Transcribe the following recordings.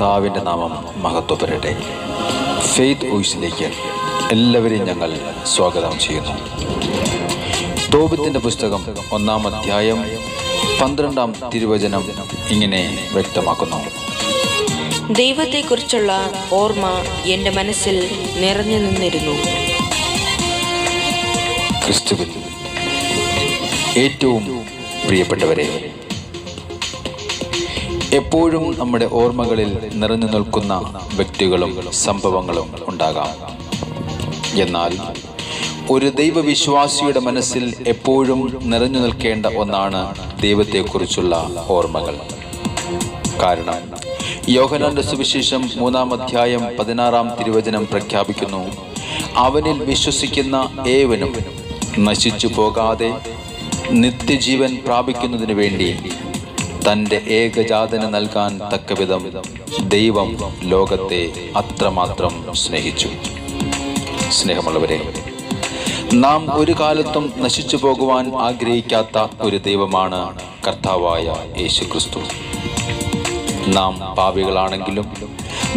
കർത്താവിൻ്റെ നാമം മഹത്വപ്പെടട്ടെ. ഫെയ്ത്ത് വോയിസിലേക്ക് എല്ലാവരെയും ഞങ്ങൾ സ്വാഗതം ചെയ്യുന്നു. തോബിത്തിൻ്റെ പുസ്തകം 1-ാം അധ്യായം 12-ാം തിരുവചനം ഇങ്ങനെ വ്യക്തമാക്കുന്നു: ദൈവത്തെക്കുറിച്ചുള്ള ഓർമ്മ എൻ്റെ മനസ്സിൽ നിറഞ്ഞു നിന്നിരുന്നു. ക്രിസ്തുവിൽ ഏറ്റവും പ്രിയപ്പെട്ടവരെ, എപ്പോഴും നമ്മുടെ ഓർമ്മകളിൽ നിറഞ്ഞു നിൽക്കുന്ന വ്യക്തികളും സംഭവങ്ങളും ഉണ്ടാകാം. എന്നാൽ ഒരു ദൈവവിശ്വാസിയുടെ മനസ്സിൽ എപ്പോഴും നിറഞ്ഞു നിൽക്കേണ്ട ഒന്നാണ് ദൈവത്തെക്കുറിച്ചുള്ള ഓർമ്മകൾ. കാരണം യോഹന്നാന്റെ സുവിശേഷം 3-ാം അധ്യായം 16-ാം തിരുവചനം പ്രഖ്യാപിക്കുന്നു: അവനിൽ വിശ്വസിക്കുന്ന ഏവനും നശിച്ചു പോകാതെ നിത്യജീവൻ പ്രാപിക്കുന്നതിനു വേണ്ടി തൻ്റെ ഏകജാതന് നൽകാൻ തക്കവിധം ദൈവം ലോകത്തെ അത്രമാത്രം സ്നേഹിച്ചു. സ്നേഹമുള്ളവരെ, നാം ഒരു കാലത്തും നശിച്ചു പോകുവാൻ ആഗ്രഹിക്കാത്ത ഒരു ദൈവമാണ് കർത്താവായ യേശുക്രിസ്തു. നാം പാപികളാണെങ്കിലും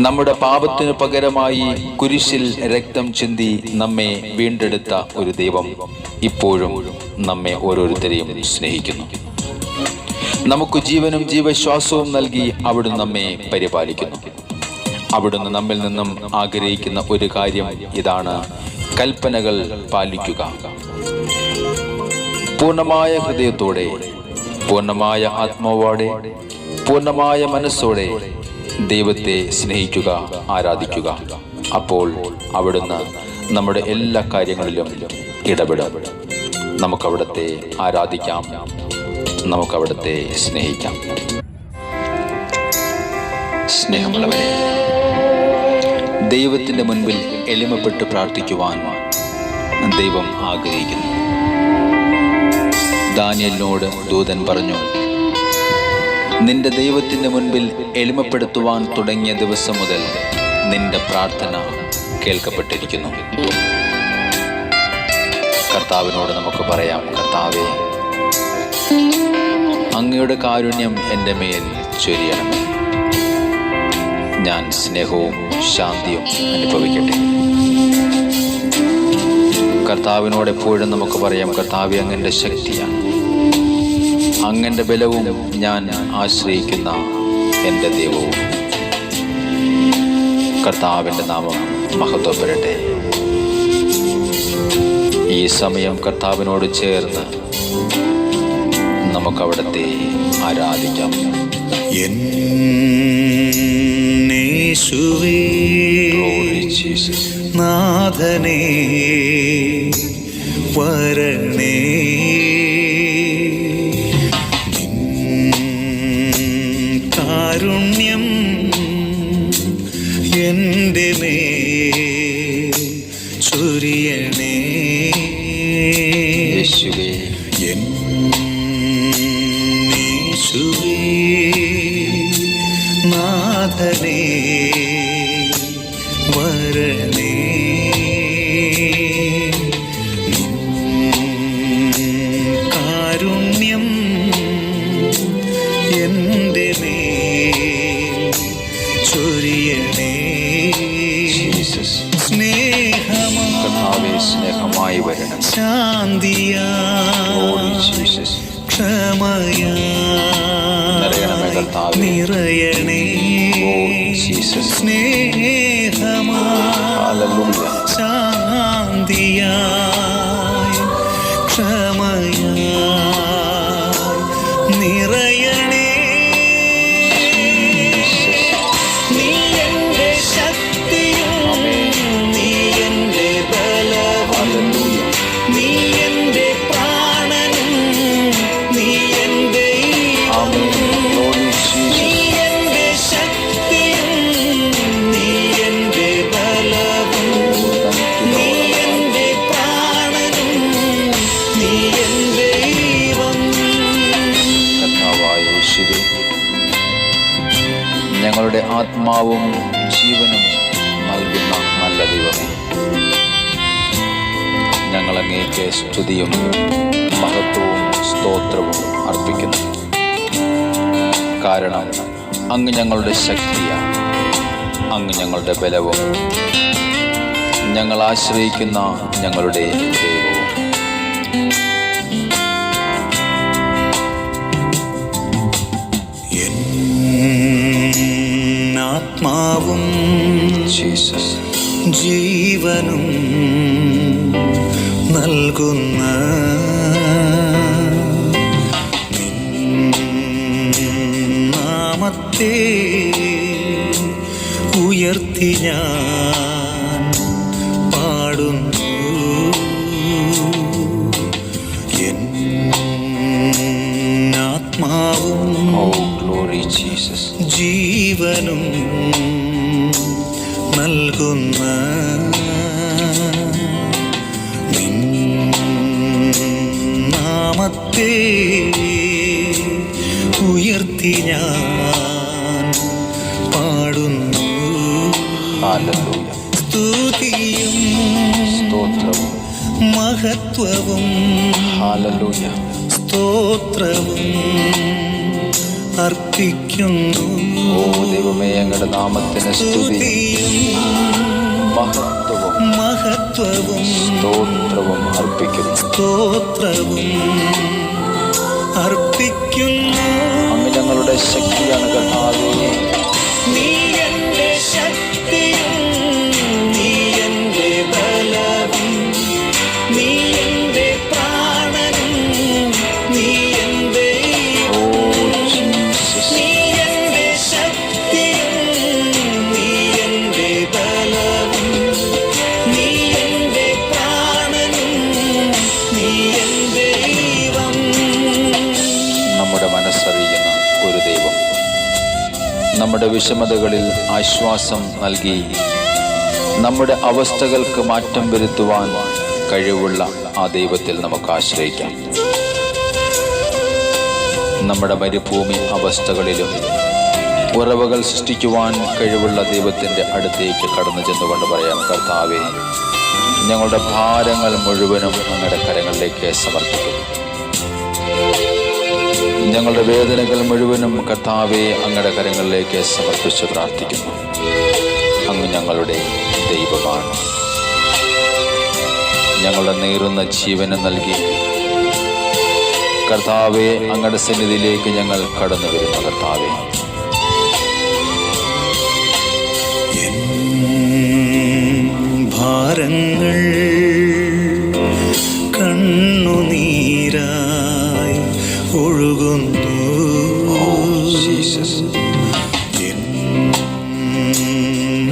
നമ്മുടെ പാപത്തിനു പകരമായി കുരിശിൽ രക്തം ചിന്തി നമ്മെ വീണ്ടെടുത്ത ഒരു ദൈവം ഇപ്പോഴും നമ്മെ ഓരോരുത്തരെയും സ്നേഹിക്കുന്നു. നമുക്ക് ജീവനും ജീവശ്വാസവും നൽകി അവിടുന്ന് നമ്മെ പരിപാലിക്കുന്നു. അവിടുന്ന് നമ്മിൽ നിന്നും ആഗ്രഹിക്കുന്ന ഒരു കാര്യം ഇതാണ്: കൽപ്പനകൾ പാലിക്കുക. പൂർണ്ണമായ ഹൃദയത്തോടെ, പൂർണ്ണമായ ആത്മാവോടെ, പൂർണ്ണമായ മനസ്സോടെ ദൈവത്തെ സ്നേഹിക്കുക, ആരാധിക്കുക. അപ്പോൾ അവിടുന്ന് നമ്മുടെ എല്ലാ കാര്യങ്ങളിലും ഇടപെടും. നമുക്കവിടുത്തെ ആരാധിക്കാം, നമുക്കവിടുത്തെ സ്നേഹിക്കാം. സ്നേഹമുള്ളവരെ, ദൈവത്തിൻ്റെ മുൻപിൽ എളിമപ്പെട്ട് പ്രാർത്ഥിക്കുവാൻ ദൈവം ആഗ്രഹിക്കുന്നു. ദാനിയേലിനോട് ദൂതൻ പറഞ്ഞു: നിന്റെ ദൈവത്തിൻ്റെ മുൻപിൽ എളിമപ്പെടുത്തുവാൻ തുടങ്ങിയ ദിവസം മുതൽ നിന്റെ പ്രാർത്ഥന കേൾക്കപ്പെട്ടിരിക്കുന്നു. കർത്താവിനോട് നമുക്ക് പറയാം: കർത്താവേ, അങ്ങയുടെ കാരുണ്യം എൻ്റെ മേൽ ചൊരിയണമേ. ഞാൻ സ്നേഹവും ശാന്തിയും അനുഭവിക്കട്ടെ. കർത്താവിനോട് എപ്പോഴും നമുക്ക് പറയാം: കർത്താവേ, അങ്ങൻ്റെ ശക്തിയാണ്, അങ്ങൻ്റെ ബലവും ഞാൻ ആശ്രയിക്കുന്ന എൻ്റെ ദൈവവും. കർത്താവിൻ്റെ നാമം മഹത്വപ്പെടട്ടെ. ഈ സമയം കർത്താവിനോട് ചേർന്ന് നമുക്കവിടുത്തെ ആരാധിക്കാം. യേശുവേ, നാഥനേ, വരണേ, കാരുണ്യം എൻ്റെ മേൽ ചൊരിയണേ. യേശുവേ, യേശുവേ, നാഥനേ, വരണേ, കാരുണ്യം എൻ്റെ മേൽ ചൊരിയണേ. സ്നേഹമായി വരണം. ശാന്തിയായി, ക്ഷമയാ നിറയണേ. സ്നേഹമായി, ശാന്തിയായി, ക്ഷമയായി നിറയണേ. നീ എൻ്റെ ശക്തിയും, നീ എൻ്റെ ബലവും, നീ എൻ്റെ പ്രാണനും, നീ എൻ്റെ ഞങ്ങളുടെ ആത്മാവും ജീവനും നൽകുന്ന നല്ല ദൈവമേ, ഞങ്ങൾ അങ്ങേക്ക് സ്തുതിയും മഹത്വവും സ്തോത്രവും അർപ്പിക്കുന്നു. കാരണം അങ്ങ് ഞങ്ങളുടെ ശക്തിയാണ്, അങ്ങ് ഞങ്ങളുടെ ബലവും ഞങ്ങൾ ആശ്രയിക്കുന്ന ഞങ്ങളുടെ ദൈവവും. ആത്മാവും ജീസസ് ജീവനും നൽകുന്ന നാമത്തെ ഉയർത്തി ഞാൻ പാടുന്നു. ആത്മാവും ഗ്ലോറി ജീസസ് ജീവനും നൽകുന്ന നിൻ നാമത്തെ ഉയർത്തി ഞാൻ പാടുന്നു. ഹല്ലേലൂയ. സ്തുതിയും സ്തോത്രവും മഹത്വവും ഹല്ലേലൂയ. സ്തോത്രവും അർപ്പിക്കുന്നു. ഓ ദൈവമേ, അങ്ങയുടെ നാമത്തിന് സ്തുതി, മഹത്വവും മഹത്വവും സ്തോത്രവും അർപ്പിക്കുന്നു. സ്തോത്രവും അർപ്പിക്കുന്നു. അങ്ങ് ഞങ്ങളുടെ ശക്തിയാണ് കർത്താവേ. നീ എന്റെ ശക്തിയും നീ എന്റെ ബലവും നീ എന്റെ പ്രാണനും നീ എന്റെ ഓ ജീസസ് നീ എന്റെ ശക്തിയും നീ എന്റെ ബലവും നീ എന്റെ പ്രാണനും നീ എന്റെ ദൈവം. നമ്മുടെ മനസ്സറിയുന്ന ഒരു ദൈവം, നമ്മുടെ വിഷമതകളിൽ ആശ്വാസം നൽകി നമ്മുടെ അവസ്ഥകൾക്ക് മാറ്റം വരുത്തുവാൻ കഴിവുള്ള ആ ദൈവത്തിൽ നമുക്ക് ആശ്രയിക്കാം. നമ്മുടെ മരുഭൂമി അവസ്ഥകളിലും ഉറവകൾ സൃഷ്ടിക്കുവാൻ കഴിവുള്ള ദൈവത്തിൻ്റെ അടുത്തേക്ക് കടന്നു ചെന്നുകൊണ്ട് പറയാം, കർത്താവേ, ഞങ്ങളുടെ ഭാരങ്ങൾ മുഴുവനും അങ്ങയുടെ കരങ്ങളിലേക്ക് സമർപ്പിക്കുന്നു. ഞങ്ങളുടെ വേദനകൾ മുഴുവനും കർത്താവേ അങ്ങയുടെ കരങ്ങളിലേക്ക് സമർപ്പിച്ച് പ്രാർത്ഥിക്കുന്നു. അങ്ങ് ഞങ്ങളുടെ ദൈവമാണ്. ഞങ്ങളുടെ നീറുന്ന ജീവനം നൽകി കർത്താവേ അങ്ങയുടെ സന്നിധിയിലേക്ക് ഞങ്ങൾ കടന്നു വരുന്നു. കർത്താവേ, ഭാരങ്ങൾ കണ്ണുനീരായി ഒഴുകുന്നു. ജീസസ്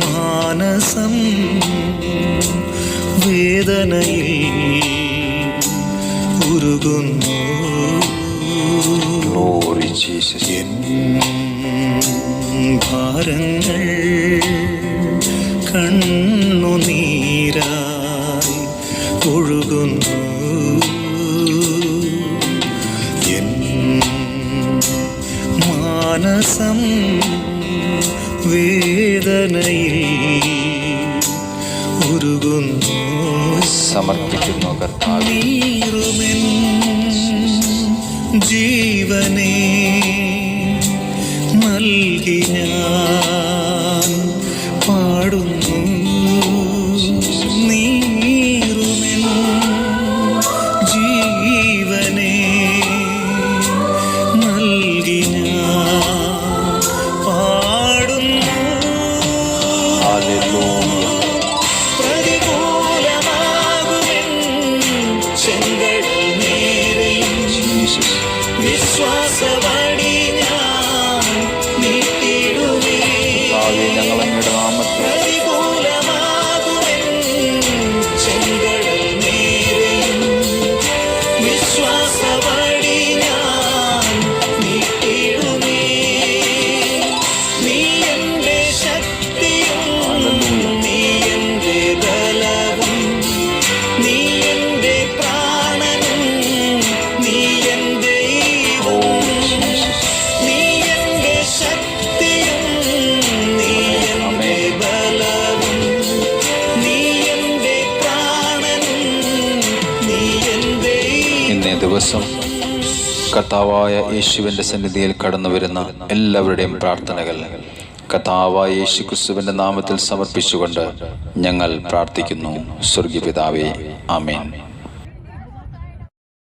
മാനസം വേദനയിൽ ഉരുകുന്നു. ഗ്ലോറി ജീസസ് ഭാരങ്ങൾ കണ്ണുനീരായി ഒഴുകുന്നു. മാനസം വേദനയിൽ ഉരുകുന്നു. സമർപ്പിക്കുന്നു കർത്താവേ. നീറുമെൻ ജീവനെ നൽകി ഞാൻ പാടുന്നു. നീറുമെൻ ജീവനെ നൽകി ഞാൻ പാടുന്നു. ഹല്ലേലൂയ. പ്രതികൂലമാകുമെൻ ചെങ്കടൽ നേരെയും ജീസസ് വിശ്വാസവടി ഞാൻ നീട്ടിടുമേ. കർത്താവേ, ഞങ്ങൾ അങ്ങയുടെ നാമത്തിൽ പ്രതികൂലമാകുമെൻ ചെങ്കടൽ നേരെയും വിശ്വാസവടി ഞാൻ നീട്ടിടുമേ. നീ എന്റെ ശക്തിയും നീ എന്റെ ബലവും നീ എന്റെ പ്രാണനും നീ എന്റെ ദൈവം. നീ എന്റെ ശക്തിയും നീ എന്റെ ബലവും നീ എന്റെ പ്രാണനും നീ എന്റെ ഇന്നേ ദിവസം കർത്താവായ യേശുവിൻ്റെ സന്നിധിയിൽ കടന്നു വരുന്ന എല്ലാവരുടെയും പ്രാർത്ഥനകൾ കർത്താവായ യേശുക്രിസ്തുവിന്റെ നാമത്തിൽ സമർപ്പിച്ചുകൊണ്ട് ഞങ്ങൾ പ്രാർത്ഥിക്കുന്നു. സ്വർഗീയ പിതാവേ, ആമേൻ.